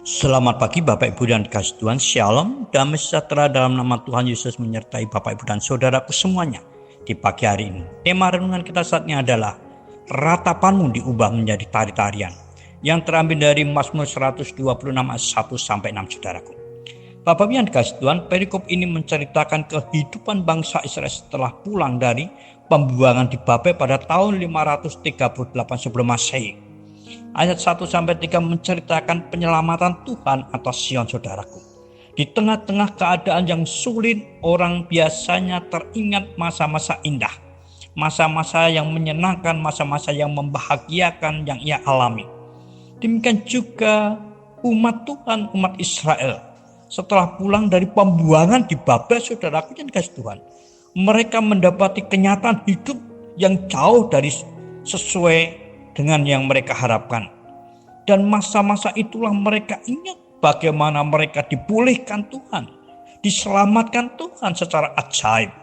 Selamat pagi Bapak Ibu dan dikasih Tuhan, Shalom, damai sejahtera dalam nama Tuhan Yesus menyertai Bapak Ibu dan saudaraku semuanya di pagi hari ini. Tema renungan kita saat ini adalah ratapanmu diubah menjadi tari-tarian, yang terambil dari Mazmur 126 ayat 1-6 saudaraku. Bapak Ibu yang dikasih Tuhan, perikop ini menceritakan kehidupan bangsa Israel setelah pulang dari pembuangan di Babel pada tahun 538 sebelum Masehi. Ayat 1-3 menceritakan penyelamatan Tuhan atas Sion saudaraku. Di tengah-tengah keadaan yang sulit, orang biasanya teringat masa-masa indah, masa-masa yang menyenangkan, masa-masa yang membahagiakan yang ia alami. Demikian juga umat Tuhan, umat Israel, setelah pulang dari pembuangan di Babel saudaraku yang dikasih Tuhan, mereka mendapati kenyataan hidup yang jauh dari sesuai dengan yang mereka harapkan. Dan masa-masa itulah mereka ingat bagaimana mereka dipulihkan Tuhan, diselamatkan Tuhan secara ajaib.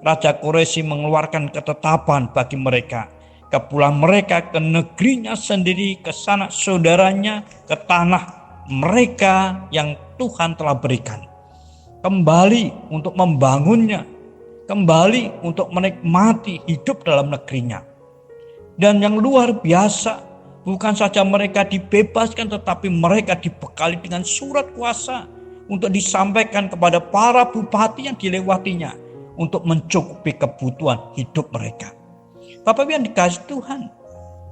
Raja Koreshi mengeluarkan ketetapan bagi mereka, kepulang mereka ke negerinya sendiri, ke sanak saudaranya, ke tanah mereka yang Tuhan telah berikan. Kembali untuk membangunnya, kembali untuk menikmati hidup dalam negerinya. Dan yang luar biasa, bukan saja mereka dibebaskan, tetapi mereka dibekali dengan surat kuasa untuk disampaikan kepada para bupati yang dilewatinya untuk mencukupi kebutuhan hidup mereka. Bapak yang dikasih Tuhan,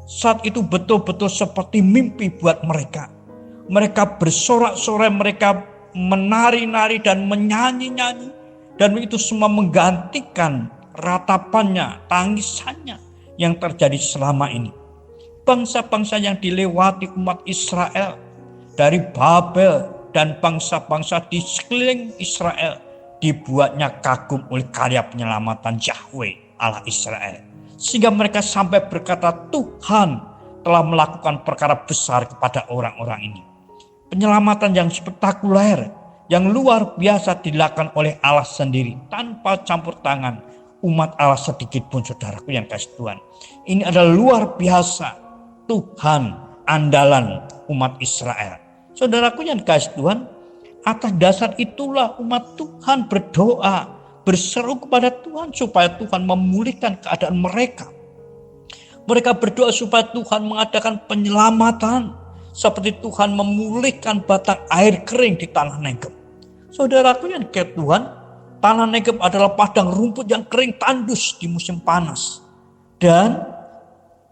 saat itu betul-betul seperti mimpi buat mereka. Mereka bersorak-sorai, mereka menari-nari dan menyanyi-nyanyi, dan itu semua menggantikan ratapannya, tangisannya yang terjadi selama ini. Bangsa-bangsa yang dilewati umat Israel dari Babel dan bangsa-bangsa di sekeliling Israel dibuatnya kagum oleh karya penyelamatan Yahweh Allah Israel. Sehingga mereka sampai berkata, Tuhan telah melakukan perkara besar kepada orang-orang ini. Penyelamatan yang spektakuler, yang luar biasa dilakukan oleh Allah sendiri tanpa campur tangan umat Allah sedikit pun saudaraku yang kasih Tuhan. Ini adalah luar biasa Tuhan andalan umat Israel. Saudaraku yang kasih Tuhan, atas dasar itulah umat Tuhan berdoa, berseru kepada Tuhan supaya Tuhan memulihkan keadaan mereka. Mereka berdoa supaya Tuhan mengadakan penyelamatan, seperti Tuhan memulihkan batang air kering di tanah Negeb. Saudaraku yang kasih Tuhan, tanah Negeb adalah padang rumput yang kering tandus di musim panas. Dan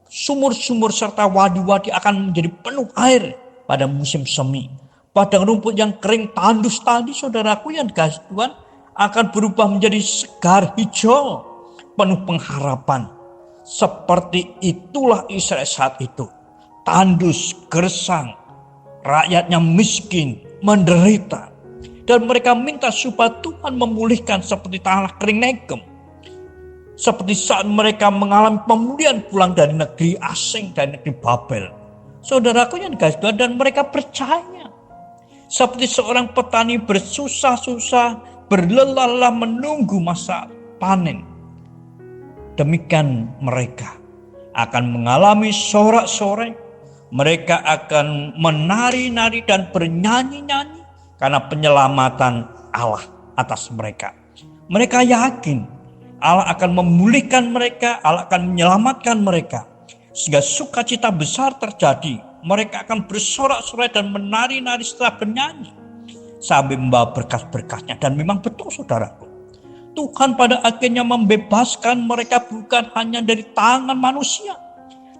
sumur-sumur serta wadi-wadi akan menjadi penuh air pada musim semi. Padang rumput yang kering tandus tadi saudaraku yang dikasih Tuhan akan berubah menjadi segar hijau, penuh pengharapan. Seperti itulah Israel saat itu. Tandus, gersang, rakyatnya miskin, menderita. Dan mereka minta supaya Tuhan memulihkan seperti tanah kering Negeb. Seperti saat mereka mengalami pemulihan pulang dari negeri asing, dari negeri Babel. Saudaraku yang dikasih Tuhan, dan mereka percaya. Seperti seorang petani bersusah-susah, berlelah-lelah menunggu masa panen. Demikian mereka akan mengalami sorak-sorai. Mereka akan menari-nari dan bernyanyi-nyanyi karena penyelamatan Allah atas mereka. Mereka yakin Allah akan memulihkan mereka, Allah akan menyelamatkan mereka. Sehingga sukacita besar terjadi. Mereka akan bersorak-sorai dan menari-nari setelah bernyanyi, sambil membawa berkas-berkasnya. Dan memang betul saudaraku, Tuhan pada akhirnya membebaskan mereka bukan hanya dari tangan manusia,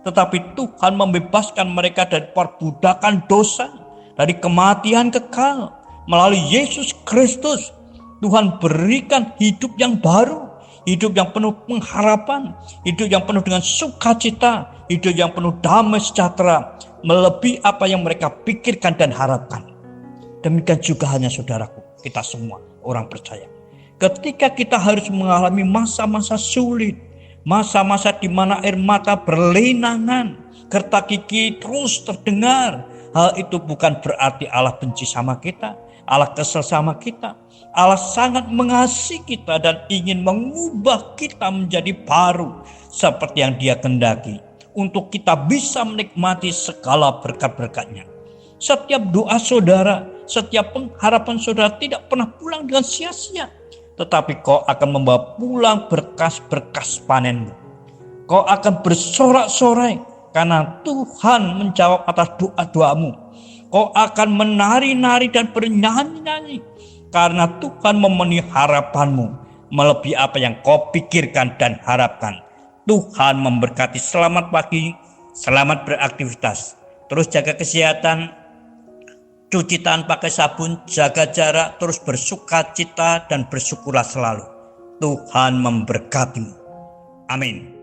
tetapi Tuhan membebaskan mereka dari perbudakan dosa, dari kematian kekal. Melalui Yesus Kristus, Tuhan berikan hidup yang baru, hidup yang penuh pengharapan, hidup yang penuh dengan sukacita, hidup yang penuh damai sejahtera, melebihi apa yang mereka pikirkan dan harapkan. Demikian juga hanya saudaraku, kita semua orang percaya. Ketika kita harus mengalami masa-masa sulit, masa-masa di mana air mata berlinangan, gertak gigi terus terdengar, hal itu bukan berarti Allah benci sama kita, Allah kesal sama kita. Allah sangat mengasihi kita dan ingin mengubah kita menjadi baru seperti yang Dia kehendaki, untuk kita bisa menikmati segala berkat-berkat-Nya. Setiap doa saudara, setiap pengharapan saudara tidak pernah pulang dengan sia-sia, tetapi kau akan membawa pulang berkas-berkas panenmu. Kau akan bersorak-sorai karena Tuhan menjawab atas doa-doamu. Kau akan menari-nari dan bernyanyi-nyanyi karena Tuhan memenuhi harapanmu melebihi apa yang kau pikirkan dan harapkan. Tuhan memberkati. Selamat pagi, selamat beraktivitas. Terus jaga kesehatan, cuci tangan pakai sabun, jaga jarak, terus bersukacita dan bersyukurlah selalu. Tuhan memberkatimu. Amin.